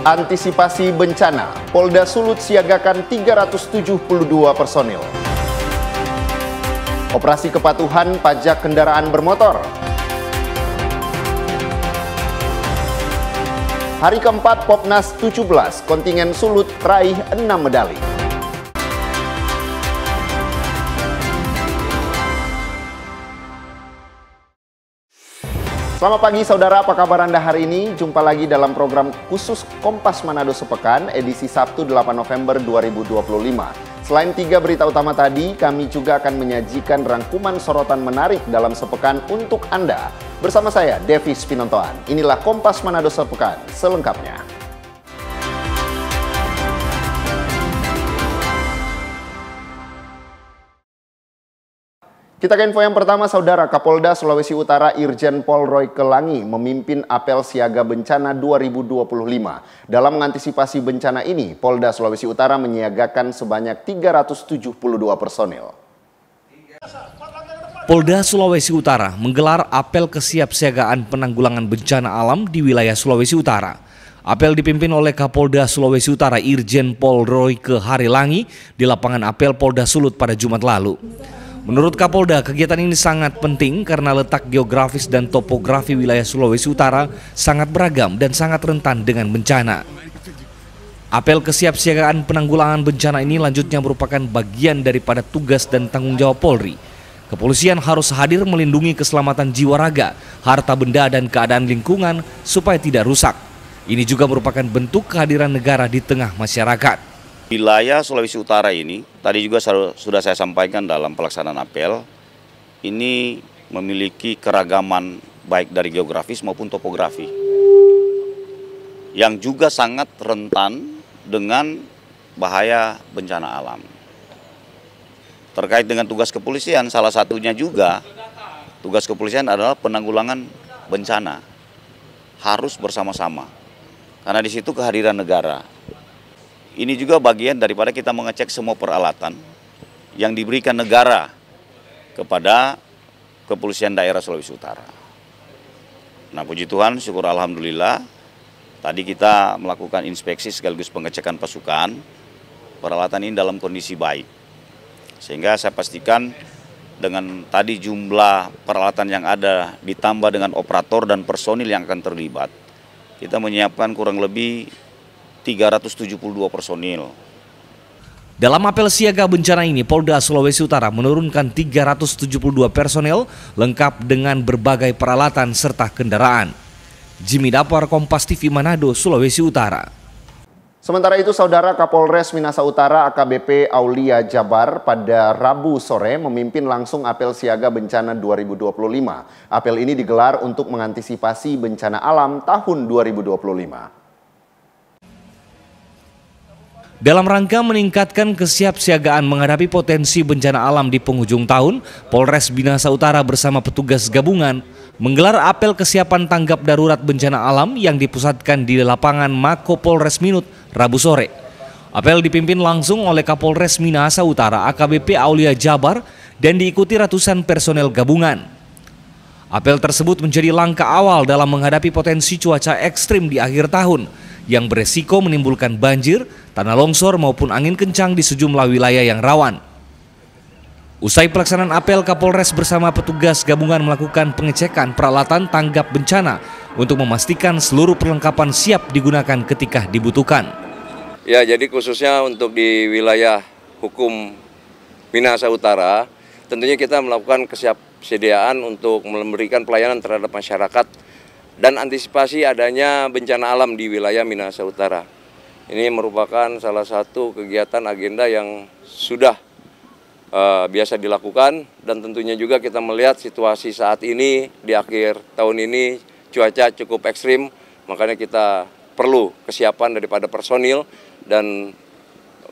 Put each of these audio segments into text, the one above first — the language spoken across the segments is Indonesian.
Antisipasi bencana, Polda Sulut siagakan 372 personil. Operasi kepatuhan pajak kendaraan bermotor. Hari keempat Popnas 17, kontingen Sulut raih 6 medali. Selamat pagi saudara, apa kabar Anda hari ini? Jumpa lagi dalam program khusus Kompas Manado Sepekan, edisi Sabtu 8 November 2025. Selain 3 berita utama tadi, kami juga akan menyajikan rangkuman sorotan menarik dalam sepekan untuk Anda. Bersama saya, Devis Pinontoan. Inilah Kompas Manado Sepekan, selengkapnya. Kita ke info yang pertama, saudara. Kapolda Sulawesi Utara Irjen Pol Roy Kelangi memimpin apel siaga bencana 2025. Dalam mengantisipasi bencana ini, Polda Sulawesi Utara menyiagakan sebanyak 372 personil. Polda Sulawesi Utara menggelar apel kesiapsiagaan penanggulangan bencana alam di wilayah Sulawesi Utara. Apel dipimpin oleh Kapolda Sulawesi Utara Irjen Pol Roy Kelangi di lapangan apel Polda Sulut pada Jumat lalu. Menurut Kapolda, kegiatan ini sangat penting karena letak geografis dan topografi wilayah Sulawesi Utara sangat beragam dan sangat rentan dengan bencana. Apel kesiapsiagaan penanggulangan bencana ini lanjutnya merupakan bagian daripada tugas dan tanggung jawab Polri. Kepolisian harus hadir melindungi keselamatan jiwa raga, harta benda dan keadaan lingkungan supaya tidak rusak. Ini juga merupakan bentuk kehadiran negara di tengah masyarakat. Wilayah Sulawesi Utara ini, tadi juga sudah saya sampaikan dalam pelaksanaan apel, ini memiliki keragaman baik dari geografis maupun topografi, yang juga sangat rentan dengan bahaya bencana alam. Terkait dengan tugas kepolisian, salah satunya juga tugas kepolisian adalah penanggulangan bencana, harus bersama-sama, karena di situ kehadiran negara. Ini juga bagian daripada kita mengecek semua peralatan yang diberikan negara kepada Kepolisian Daerah Sulawesi Utara. Nah, puji Tuhan, syukur alhamdulillah, tadi kita melakukan inspeksi sekaligus pengecekan pasukan, peralatan ini dalam kondisi baik. Sehingga saya pastikan dengan tadi jumlah peralatan yang ada ditambah dengan operator dan personil yang akan terlibat, kita menyiapkan kurang lebih 372 personil. Dalam apel siaga bencana ini, Polda Sulawesi Utara menurunkan 372 personel lengkap dengan berbagai peralatan serta kendaraan. Jimmy Dapar, Kompas TV Manado, Sulawesi Utara. Sementara itu, Saudara, Kapolres Minahasa Utara AKBP Aulia Jabar pada Rabu sore memimpin langsung apel siaga bencana 2025. Apel ini digelar untuk mengantisipasi bencana alam tahun 2025. Dalam rangka meningkatkan kesiapsiagaan menghadapi potensi bencana alam di penghujung tahun, Polres Minahasa Utara bersama petugas gabungan menggelar apel kesiapan tanggap darurat bencana alam yang dipusatkan di lapangan Mako Polres Minut Rabu sore. Apel dipimpin langsung oleh Kapolres Minahasa Utara AKBP Aulia Jabar dan diikuti ratusan personel gabungan. Apel tersebut menjadi langkah awal dalam menghadapi potensi cuaca ekstrim di akhir tahun yang beresiko menimbulkan banjir, tanah longsor maupun angin kencang di sejumlah wilayah yang rawan. Usai pelaksanaan apel, Kapolres bersama petugas gabungan melakukan pengecekan peralatan tanggap bencana untuk memastikan seluruh perlengkapan siap digunakan ketika dibutuhkan. Ya, jadi khususnya untuk di wilayah hukum Minahasa Utara, tentunya kita melakukan kesiapsiagaan untuk memberikan pelayanan terhadap masyarakat dan antisipasi adanya bencana alam di wilayah Minahasa Utara. Ini merupakan salah satu kegiatan agenda yang sudah biasa dilakukan, dan tentunya juga kita melihat situasi saat ini di akhir tahun ini cuaca cukup ekstrim, makanya kita perlu kesiapan daripada personil dan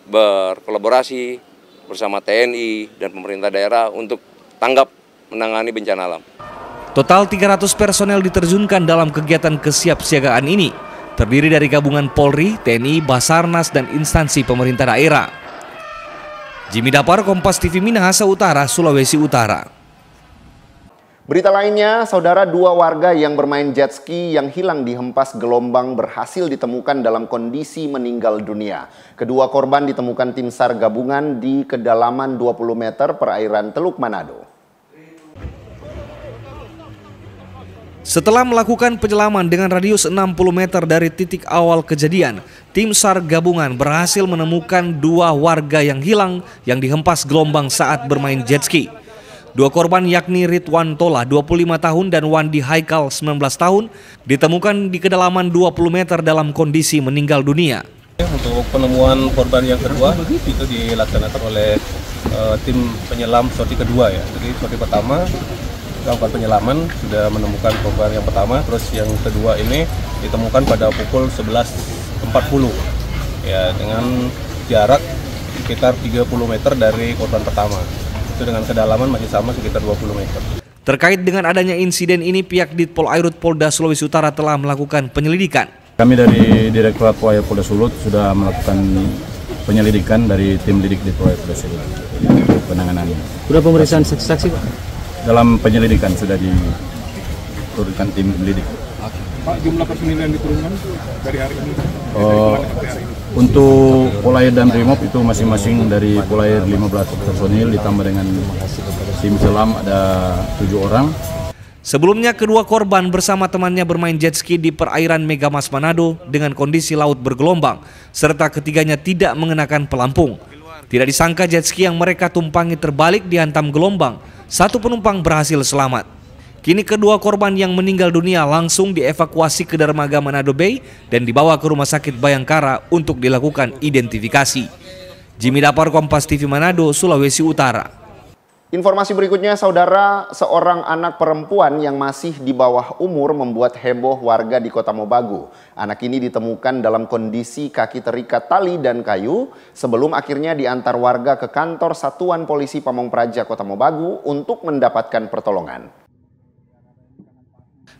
berkolaborasi bersama TNI dan pemerintah daerah untuk tanggap menangani bencana alam. Total 300 personel diterjunkan dalam kegiatan kesiapsiagaan ini, terdiri dari gabungan Polri, TNI, Basarnas, dan instansi pemerintah daerah. Jimmy Dapar, Kompas TV Minahasa Utara, Sulawesi Utara. Berita lainnya, saudara, 2 warga yang bermain jet ski yang hilang dihempas gelombang berhasil ditemukan dalam kondisi meninggal dunia. Kedua korban ditemukan tim SAR gabungan di kedalaman 20 meter perairan Teluk Manado. Setelah melakukan penyelaman dengan radius 60 meter dari titik awal kejadian, tim SAR gabungan berhasil menemukan 2 warga yang hilang yang dihempas gelombang saat bermain jet ski. 2 korban yakni Ridwan Tola 25 tahun dan Wandi Haikal 19 tahun ditemukan di kedalaman 20 meter dalam kondisi meninggal dunia. Untuk penemuan korban yang kedua itu dilaksanakan oleh tim penyelam sorti kedua ya. Jadi sorti pertama melakukan penyelaman sudah menemukan korban yang pertama, terus yang kedua ini ditemukan pada pukul 11.40 ya, dengan jarak sekitar 30 meter dari korban pertama. Itu dengan kedalaman masih sama sekitar 20 meter. Terkait dengan adanya insiden ini, pihak Ditpol Airut Polda Sulawesi Utara telah melakukan penyelidikan. Kami dari Direktorat Polda Sulut sudah melakukan penyelidikan dari tim lidik Ditpol Polda Sulut untuk penanganannya. Sudah pemeriksaan saksi-saksi, Pak? Dalam penyelidikan sudah diturunkan tim lidik. Pak, jumlah personil yang diturunkan dari hari ini? Untuk Polair dan Brimob itu masing-masing dari Polair 15 personil ditambah dengan tim selam ada 7 orang. Sebelumnya kedua korban bersama temannya bermain jet ski di perairan Megamas Manado dengan kondisi laut bergelombang serta ketiganya tidak mengenakan pelampung. Tidak disangka jet ski yang mereka tumpangi terbalik dihantam gelombang. 1 penumpang berhasil selamat. Kini kedua korban yang meninggal dunia langsung dievakuasi ke dermaga Manado Bay dan dibawa ke Rumah Sakit Bayangkara untuk dilakukan identifikasi. Jimmy Dapar, Kompas TV Manado, Sulawesi Utara. Informasi berikutnya, saudara, seorang anak perempuan yang masih di bawah umur membuat heboh warga di Kota Mobagu. Anak ini ditemukan dalam kondisi kaki terikat tali dan kayu sebelum akhirnya diantar warga ke kantor Satuan Polisi Pamong Praja Kota Mobagu untuk mendapatkan pertolongan.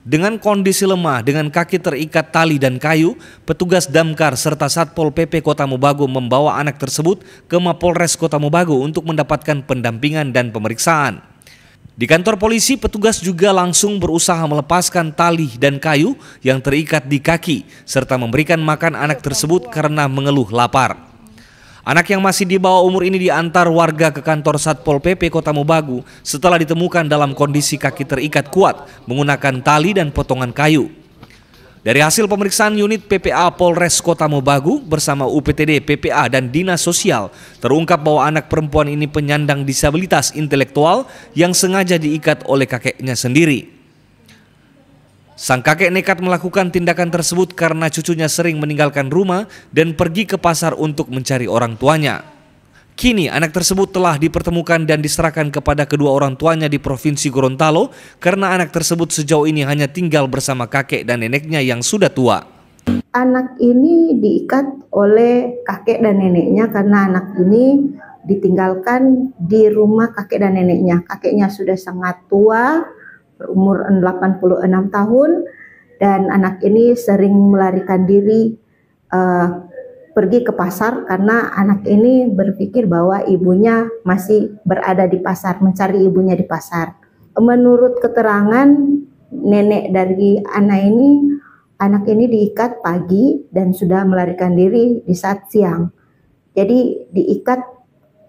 Dengan kondisi lemah dengan kaki terikat tali dan kayu, petugas damkar serta Satpol PP Kota Mobagu membawa anak tersebut ke Mapolres Kota Mobagu untuk mendapatkan pendampingan dan pemeriksaan. Di kantor polisi, petugas juga langsung berusaha melepaskan tali dan kayu yang terikat di kaki serta memberikan makan anak tersebut karena mengeluh lapar. Anak yang masih di bawah umur ini diantar warga ke kantor Satpol PP Kota Mobagu setelah ditemukan dalam kondisi kaki terikat kuat menggunakan tali dan potongan kayu. Dari hasil pemeriksaan unit PPA Polres Kota Mobagu bersama UPTD, PPA, dan Dinas Sosial, terungkap bahwa anak perempuan ini penyandang disabilitas intelektual yang sengaja diikat oleh kakeknya sendiri. Sang kakek nekat melakukan tindakan tersebut karena cucunya sering meninggalkan rumah dan pergi ke pasar untuk mencari orang tuanya. Kini anak tersebut telah dipertemukan dan diserahkan kepada kedua orang tuanya di Provinsi Gorontalo karena anak tersebut sejauh ini hanya tinggal bersama kakek dan neneknya yang sudah tua. Anak ini diikat oleh kakek dan neneknya karena anak ini ditinggalkan di rumah kakek dan neneknya. Kakeknya sudah sangat tua, berumur 86 tahun, dan anak ini sering melarikan diri pergi ke pasar karena anak ini berpikir bahwa ibunya masih berada di pasar, mencari ibunya di pasar. Menurut keterangan nenek dari anak ini diikat pagi dan sudah melarikan diri di saat siang. Jadi diikat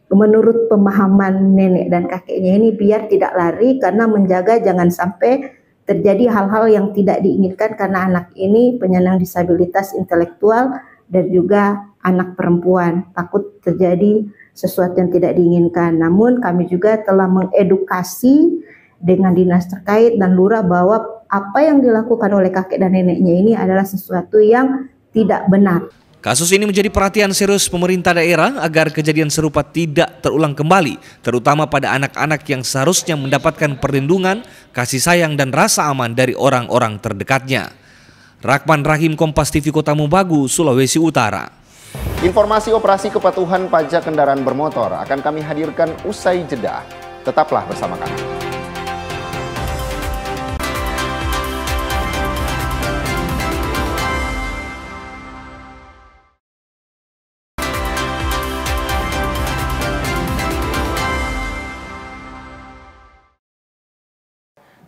menurut pemahaman nenek dan kakeknya ini biar tidak lari karena menjaga jangan sampai terjadi hal-hal yang tidak diinginkan karena anak ini penyandang disabilitas intelektual dan juga anak perempuan, takut terjadi sesuatu yang tidak diinginkan. Namun kami juga telah mengedukasi dengan dinas terkait dan lurah bahwa apa yang dilakukan oleh kakek dan neneknya ini adalah sesuatu yang tidak benar. Kasus ini menjadi perhatian serius pemerintah daerah agar kejadian serupa tidak terulang kembali, terutama pada anak-anak yang seharusnya mendapatkan perlindungan, kasih sayang, dan rasa aman dari orang-orang terdekatnya. Rakman Rahim, Kompas TV Kota Mobagu, Sulawesi Utara. Informasi operasi kepatuhan pajak kendaraan bermotor akan kami hadirkan usai jeda. Tetaplah bersama kami.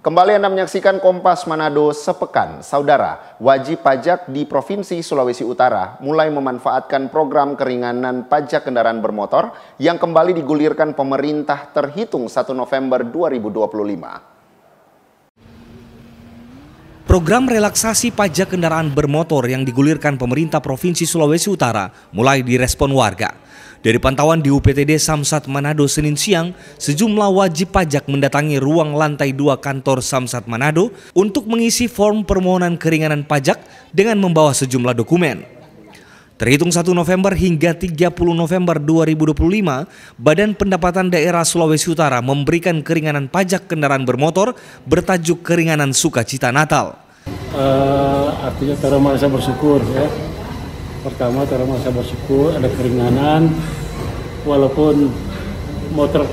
Kembali Anda menyaksikan Kompas Manado sepekan. Saudara, wajib pajak di Provinsi Sulawesi Utara mulai memanfaatkan program keringanan pajak kendaraan bermotor yang kembali digulirkan pemerintah terhitung 1 November 2025. Program relaksasi pajak kendaraan bermotor yang digulirkan pemerintah Provinsi Sulawesi Utara mulai direspon warga. Dari pantauan di UPTD Samsat Manado Senin siang, sejumlah wajib pajak mendatangi ruang lantai 2 kantor Samsat Manado untuk mengisi form permohonan keringanan pajak dengan membawa sejumlah dokumen. Terhitung 1 November hingga 30 November 2025, Badan Pendapatan Daerah Sulawesi Utara memberikan keringanan pajak kendaraan bermotor bertajuk Keringanan Sukacita Natal. Artinya cara merasa bersyukur ya. Pertama, cara merasa bersyukur ada keringanan walaupun motor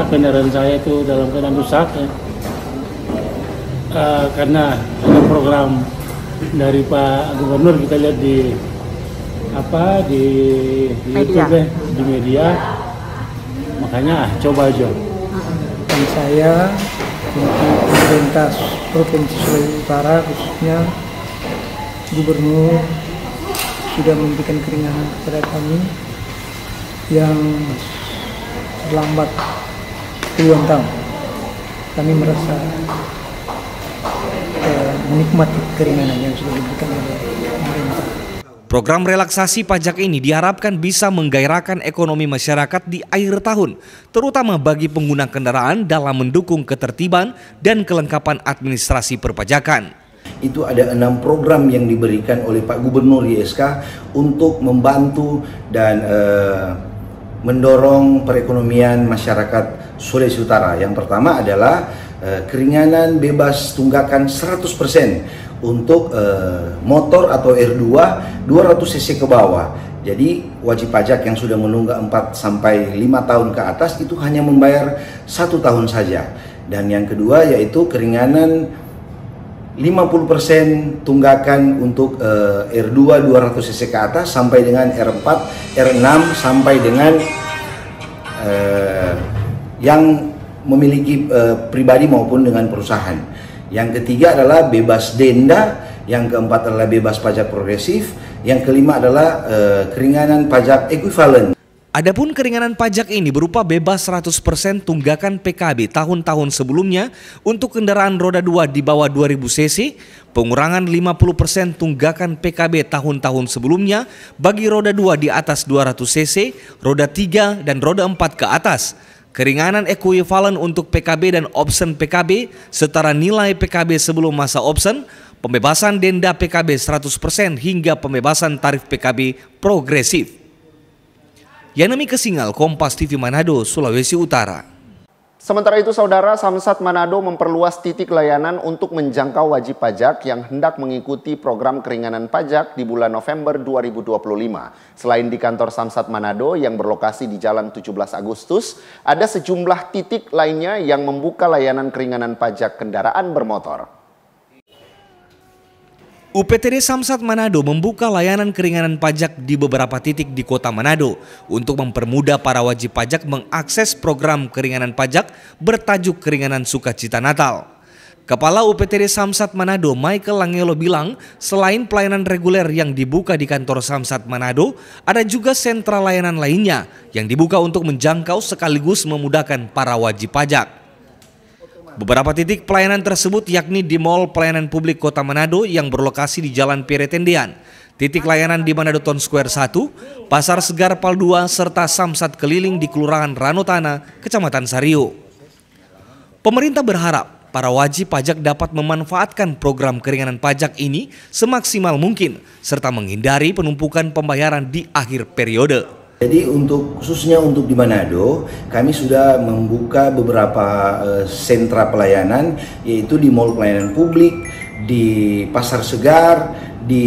kendaraan saya itu dalam keadaan rusak ya. Karena ada program dari Pak Gubernur, kita lihat di YouTube ya, di media, makanya coba aja. Dan saya untuk pemerintah Provinsi Sulawesi Utara khususnya Gubernur sudah memberikan keringanan kepada kami yang terlambat puluhan tahun. Kami merasa menikmati keringanan yang sudah diberikan oleh pemerintah. Program relaksasi pajak ini diharapkan bisa menggairahkan ekonomi masyarakat di akhir tahun, terutama bagi pengguna kendaraan dalam mendukung ketertiban dan kelengkapan administrasi perpajakan. Itu ada 6 program yang diberikan oleh Pak Gubernur YSK untuk membantu dan mendorong perekonomian masyarakat Sulawesi Utara. Yang pertama adalah keringanan bebas tunggakan 100% untuk motor atau R2 200 cc ke bawah. Jadi wajib pajak yang sudah menunggak 4 sampai 5 tahun ke atas itu hanya membayar 1 tahun saja. Dan yang kedua yaitu keringanan 50% tunggakan untuk R2 200 cc ke atas sampai dengan R4, R6 sampai dengan yang memiliki pribadi maupun dengan perusahaan. Yang ketiga adalah bebas denda, yang keempat adalah bebas pajak progresif, yang kelima adalah keringanan pajak ekuivalen. Adapun keringanan pajak ini berupa bebas 100% tunggakan PKB tahun-tahun sebelumnya untuk kendaraan roda 2 di bawah 2000 cc, pengurangan 50% tunggakan PKB tahun-tahun sebelumnya bagi roda 2 di atas 200 cc, roda 3 dan roda 4 ke atas, keringanan ekuivalen untuk PKB dan option PKB setara nilai PKB sebelum masa option, pembebasan denda PKB 100% hingga pembebasan tarif PKB progresif. Yanemi Kesingal, Kompas TV Manado, Sulawesi Utara. Sementara itu, Saudara, Samsat Manado memperluas titik layanan untuk menjangkau wajib pajak yang hendak mengikuti program keringanan pajak di bulan November 2025. Selain di kantor Samsat Manado yang berlokasi di Jalan 17 Agustus, ada sejumlah titik lainnya yang membuka layanan keringanan pajak kendaraan bermotor. UPTD Samsat Manado membuka layanan keringanan pajak di beberapa titik di kota Manado untuk mempermudah para wajib pajak mengakses program keringanan pajak bertajuk Keringanan Sukacita Natal. Kepala UPTD Samsat Manado Michael Langelo bilang, selain pelayanan reguler yang dibuka di kantor Samsat Manado, ada juga sentra layanan lainnya yang dibuka untuk menjangkau sekaligus memudahkan para wajib pajak. Beberapa titik pelayanan tersebut yakni di Mall Pelayanan Publik Kota Manado yang berlokasi di Jalan Pire Tendean, titik layanan di Manado Town Square 1, Pasar Segar Pal 2, serta samsat keliling di Kelurahan Ranotana, Kecamatan Sario. Pemerintah berharap para wajib pajak dapat memanfaatkan program keringanan pajak ini semaksimal mungkin, serta menghindari penumpukan pembayaran di akhir periode. Jadi khususnya untuk di Manado, kami sudah membuka beberapa sentra pelayanan, yaitu di Mall Pelayanan Publik, di Pasar Segar, di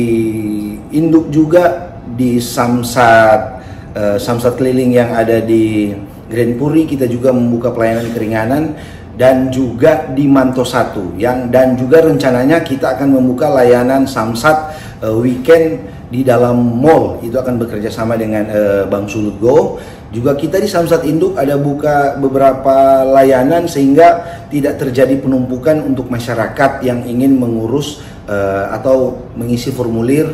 Induk juga, di samsat keliling yang ada di Grand Puri. Kita juga membuka pelayanan keringanan dan juga di Manto 1 dan juga rencananya kita akan membuka layanan Samsat weekend di dalam mall, itu akan bekerja sama dengan Bank Sulut Go. Juga kita di Samsat Induk ada buka beberapa layanan sehingga tidak terjadi penumpukan untuk masyarakat yang ingin mengurus atau mengisi formulir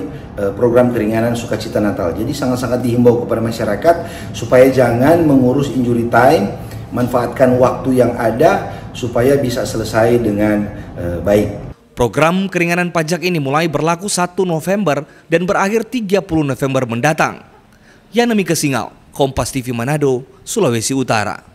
program keringanan sukacita Natal. Jadi sangat-sangat dihimbau kepada masyarakat supaya jangan mengurus injury time, manfaatkan waktu yang ada supaya bisa selesai dengan baik. Program keringanan pajak ini mulai berlaku 1 November dan berakhir 30 November mendatang. Yanemi Kesingal, Kompas TV Manado, Sulawesi Utara.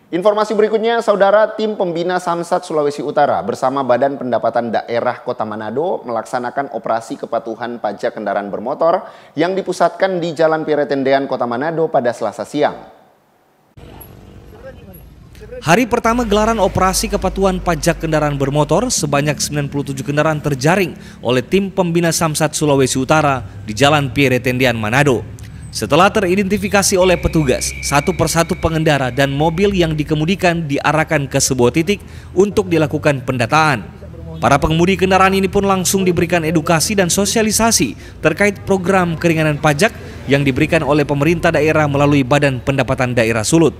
Informasi berikutnya, Saudara, tim pembina Samsat Sulawesi Utara bersama Badan Pendapatan Daerah Kota Manado melaksanakan operasi kepatuhan pajak kendaraan bermotor yang dipusatkan di Jalan Piretendean Kota Manado pada Selasa siang. Hari pertama gelaran operasi kepatuhan pajak kendaraan bermotor, sebanyak 97 kendaraan terjaring oleh tim pembina Samsat Sulawesi Utara di Jalan Piretendean Manado. Setelah teridentifikasi oleh petugas, satu persatu pengendara dan mobil yang dikemudikan diarahkan ke sebuah titik untuk dilakukan pendataan. Para pengemudi kendaraan ini pun langsung diberikan edukasi dan sosialisasi terkait program keringanan pajak yang diberikan oleh pemerintah daerah melalui Badan Pendapatan Daerah Sulut.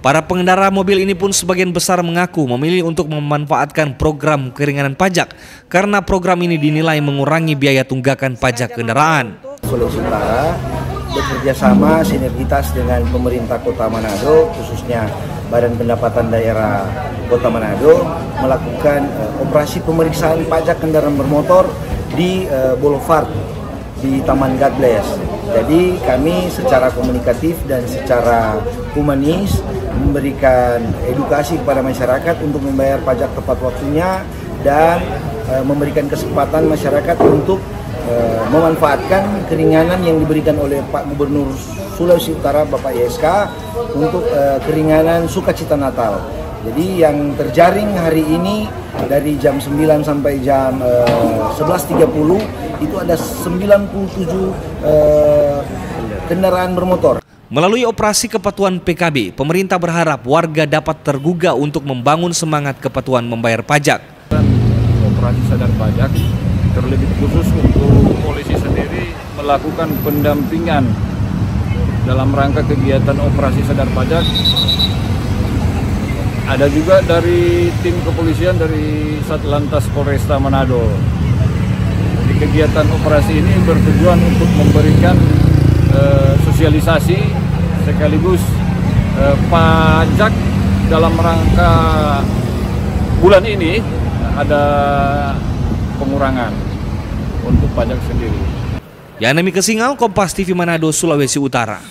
Para pengendara mobil ini pun sebagian besar mengaku memilih untuk memanfaatkan program keringanan pajak karena program ini dinilai mengurangi biaya tunggakan pajak kendaraan. Sulawesi Utara bekerja sama sinergitas dengan pemerintah Kota Manado, khususnya Badan Pendapatan Daerah Kota Manado, melakukan operasi pemeriksaan pajak kendaraan bermotor di Boulevard di Taman God Bless. Jadi kami secara komunikatif dan secara humanis memberikan edukasi kepada masyarakat untuk membayar pajak tepat waktunya dan memberikan kesempatan masyarakat untuk memanfaatkan keringanan yang diberikan oleh Pak Gubernur Sulawesi Utara Bapak YSK untuk keringanan sukacita Natal. Jadi yang terjaring hari ini dari jam 9 sampai jam 11.30 itu ada 97 kendaraan bermotor. Melalui operasi kepatuhan PKB, pemerintah berharap warga dapat tergugah untuk membangun semangat kepatuhan membayar pajak. Operasi sadar pajak terlebih khusus untuk polisi sendiri melakukan pendampingan dalam rangka kegiatan operasi sadar pajak. Ada juga dari tim kepolisian dari Satlantas Polresta Manado. Jadi kegiatan operasi ini bertujuan untuk memberikan sosialisasi sekaligus pajak dalam rangka bulan ini ada pengurangan untuk pajak sendiri. Yanemi Kesingal, Kompas TV Manado, Sulawesi Utara.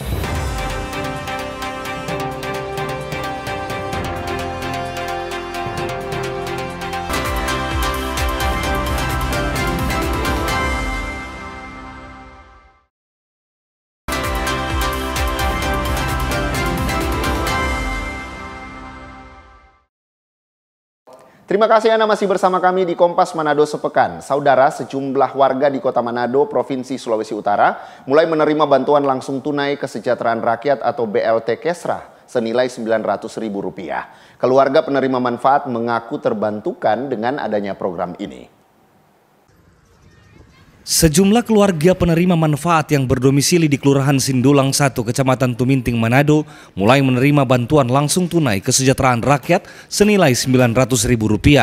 Terima kasih Anda masih bersama kami di Kompas Manado Sepekan. Saudara, sejumlah warga di Kota Manado, Provinsi Sulawesi Utara mulai menerima bantuan langsung tunai kesejahteraan rakyat atau BLT Kesra senilai Rp900.000. Keluarga penerima manfaat mengaku terbantukan dengan adanya program ini. Sejumlah keluarga penerima manfaat yang berdomisili di Kelurahan Sindulang 1, Kecamatan Tuminting, Manado, mulai menerima bantuan langsung tunai kesejahteraan rakyat senilai Rp900.000.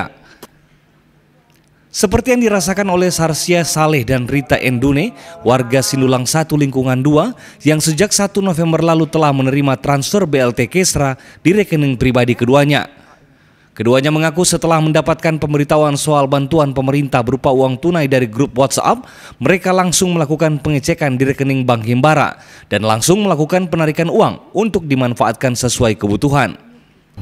Seperti yang dirasakan oleh Sarsia Saleh dan Rita Endune, warga Sindulang 1 Lingkungan 2, yang sejak 1 November lalu telah menerima transfer BLT Kesra di rekening pribadi keduanya. Keduanya mengaku setelah mendapatkan pemberitahuan soal bantuan pemerintah berupa uang tunai dari grup WhatsApp, mereka langsung melakukan pengecekan di rekening Bank Himbara dan langsung melakukan penarikan uang untuk dimanfaatkan sesuai kebutuhan.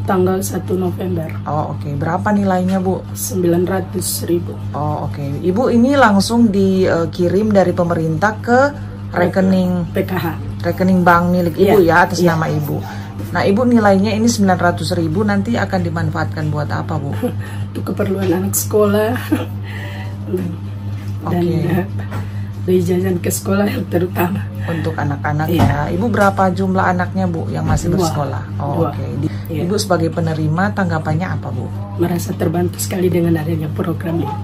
Tanggal 1 November. Oh oke. Berapa nilainya Bu? Rp900.000. Oh oke. Ibu ini langsung dikirim dari pemerintah ke rekening PKH. Rekening bank milik Ibu ya atas nama Ibu. Nah Ibu nilainya ini Rp900.000 nanti akan dimanfaatkan buat apa Bu? Untuk keperluan anak sekolah. Dan Dari jajan ke sekolah terutama. Untuk anak-anak ya. Ibu berapa jumlah anaknya Bu yang masih bersekolah? Oh, oke. Ibu sebagai penerima tanggapannya apa Bu? Merasa terbantu sekali dengan adanya program ini.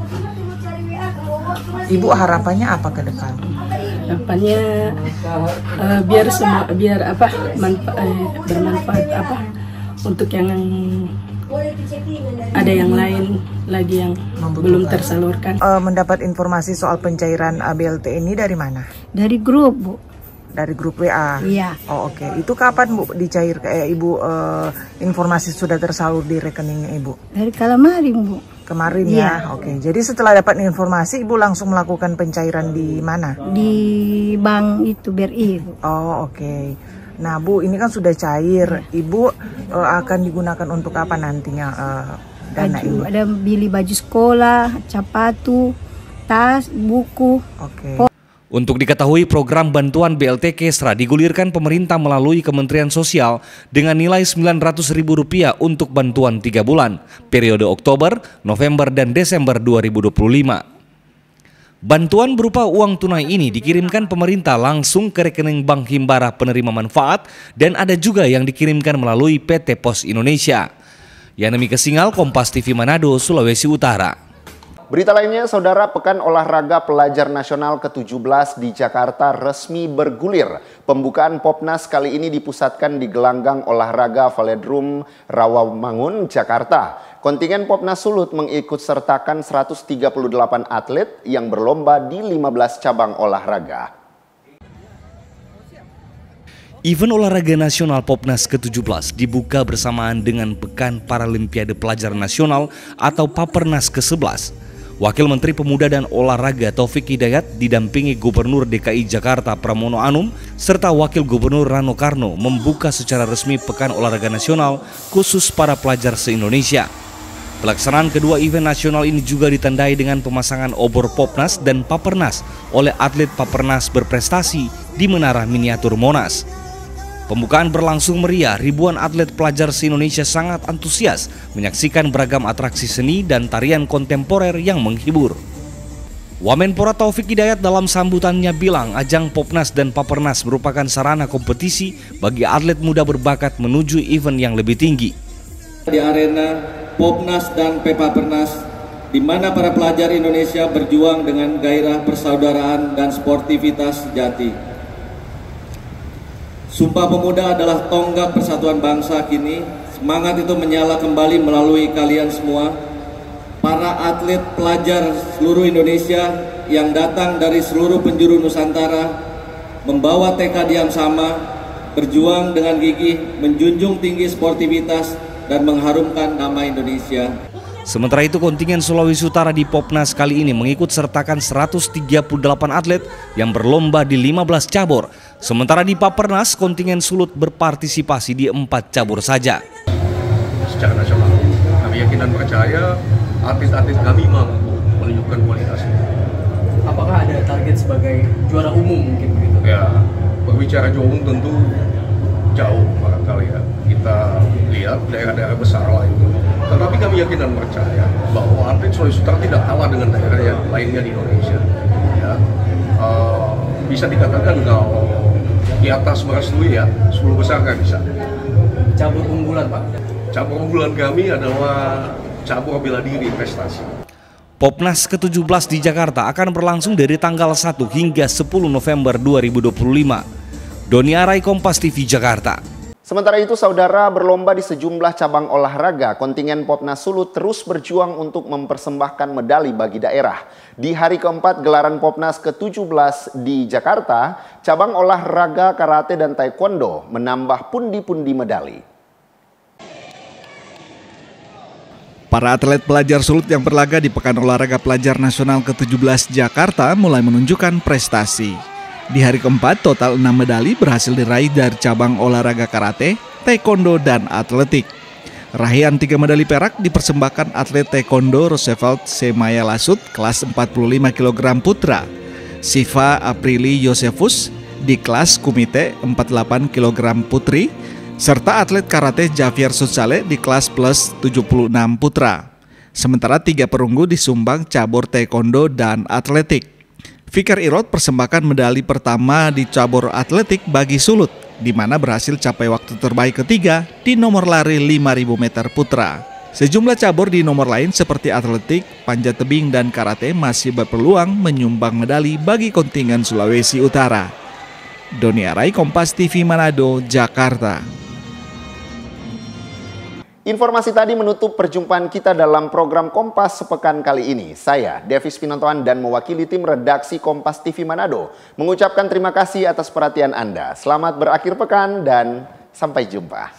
Ibu harapannya apa ke depan? Harapannya biar bermanfaat untuk yang ada yang lain lagi yang belum tersalurkan. Mendapat informasi soal pencairan BLT ini dari mana? Dari grup Bu. Dari grup WA? Iya. Oh oke. Itu kapan Bu dicair Ibu informasi sudah tersalur di rekeningnya Ibu? Dari kemarin Bu. Kemarin ya? Oke. Jadi setelah dapat informasi Ibu langsung melakukan pencairan di mana? Di bank itu BRI Bu. Oh oke. Nah Bu, ini kan sudah cair. Ibu akan digunakan untuk apa nantinya dana ini? Ada beli baju sekolah, sepatu, tas, buku. Oke. Untuk diketahui, program bantuan BLT Kesra digulirkan pemerintah melalui Kementerian Sosial dengan nilai Rp900.000 untuk bantuan 3 bulan, periode Oktober, November, dan Desember 2025. Bantuan berupa uang tunai ini dikirimkan pemerintah langsung ke rekening Bank Himbara penerima manfaat dan ada juga yang dikirimkan melalui PT Pos Indonesia. Yanemi Kesingal, Kompas TV Manado, Sulawesi Utara. Berita lainnya, Saudara, Pekan Olahraga Pelajar Nasional ke-17 di Jakarta resmi bergulir. Pembukaan Popnas kali ini dipusatkan di gelanggang olahraga Velodrome Rawamangun, Jakarta. Kontingen Popnas Sulut mengikut sertakan 138 atlet yang berlomba di 15 cabang olahraga. Event olahraga nasional Popnas ke-17 dibuka bersamaan dengan Pekan Paralimpiade Pelajar Nasional atau Papernas ke-11. Wakil Menteri Pemuda dan Olahraga Taufik Hidayat didampingi Gubernur DKI Jakarta Pramono Anum serta Wakil Gubernur Rano Karno membuka secara resmi Pekan Olahraga Nasional khusus para pelajar se-Indonesia. Pelaksanaan kedua event nasional ini juga ditandai dengan pemasangan obor Popnas dan Papernas oleh atlet Papernas berprestasi di Menara Miniatur Monas. Pembukaan berlangsung meriah, ribuan atlet pelajar se-Indonesia sangat antusias menyaksikan beragam atraksi seni dan tarian kontemporer yang menghibur. Wamenpora Taufik Hidayat dalam sambutannya bilang ajang Popnas dan Papernas merupakan sarana kompetisi bagi atlet muda berbakat menuju event yang lebih tinggi. Di arena Popnas dan Papernas, di mana para pelajar Indonesia berjuang dengan gairah persaudaraan dan sportivitas sejati. Sumpah Pemuda adalah tonggak persatuan bangsa kini. Semangat itu menyala kembali melalui kalian semua, para atlet pelajar seluruh Indonesia yang datang dari seluruh penjuru Nusantara, membawa tekad yang sama, berjuang dengan gigih, menjunjung tinggi sportivitas dan mengharumkan nama Indonesia. Sementara itu, kontingen Sulawesi Utara di Popnas kali ini mengikut sertakan 138 atlet yang berlomba di 15 cabur. Sementara di Papernas, kontingen Sulut berpartisipasi di 4 cabur saja. Secara nasional, kami yakin dan percaya atlet-atlet kami mampu menunjukkan kualitas. Apakah ada target sebagai juara umum mungkin begitu? Ya, berbicara juara umum tentu jauh barangkali ya. Kita lihat daerah-daerah besar lain. Tetapi kami yakin dan percaya bahwa atlet Sulawesi Utara tidak kalah dengan daerah yang lainnya di Indonesia. Ya, bisa dikatakan kalau di atas Merestui ya, 10 besar kan bisa. Cabur unggulan Pak? Cabur unggulan kami adalah cabur bela diri prestasi. Popnas ke-17 di Jakarta akan berlangsung dari tanggal 1 hingga 10 November 2025. Doni Arai, Kompas TV, Jakarta. Sementara itu, Saudara, berlomba di sejumlah cabang olahraga, kontingen Popnas Sulut terus berjuang untuk mempersembahkan medali bagi daerah. Di hari keempat gelaran Popnas ke-17 di Jakarta, cabang olahraga karate dan taekwondo menambah pundi-pundi medali. Para atlet pelajar Sulut yang berlaga di Pekan Olahraga Pelajar Nasional ke-17 Jakarta mulai menunjukkan prestasi. Di hari keempat, total 6 medali berhasil diraih dari cabang olahraga karate, taekwondo, dan atletik. Raihan 3 medali perak dipersembahkan atlet taekwondo Roosevelt Semaya Lasut kelas 45 kg putra, Siva Aprili Yosefus di kelas kumite 48 kg putri, serta atlet karate Javier Susale di kelas plus 76 putra. Sementara 3 perunggu disumbang cabur taekwondo dan atletik. Fikar Irot persembahkan medali pertama di cabur atletik bagi Sulut, di mana berhasil capai waktu terbaik ketiga di nomor lari 5.000 meter putra. Sejumlah cabur di nomor lain seperti atletik, panjat tebing, dan karate masih berpeluang menyumbang medali bagi kontingen Sulawesi Utara. Doni Arai, Kompas TV Manado, Jakarta. Informasi tadi menutup perjumpaan kita dalam program Kompas sepekan kali ini. Saya, Davis Pinontoan, dan mewakili tim redaksi Kompas TV Manado mengucapkan terima kasih atas perhatian Anda. Selamat berakhir pekan dan sampai jumpa.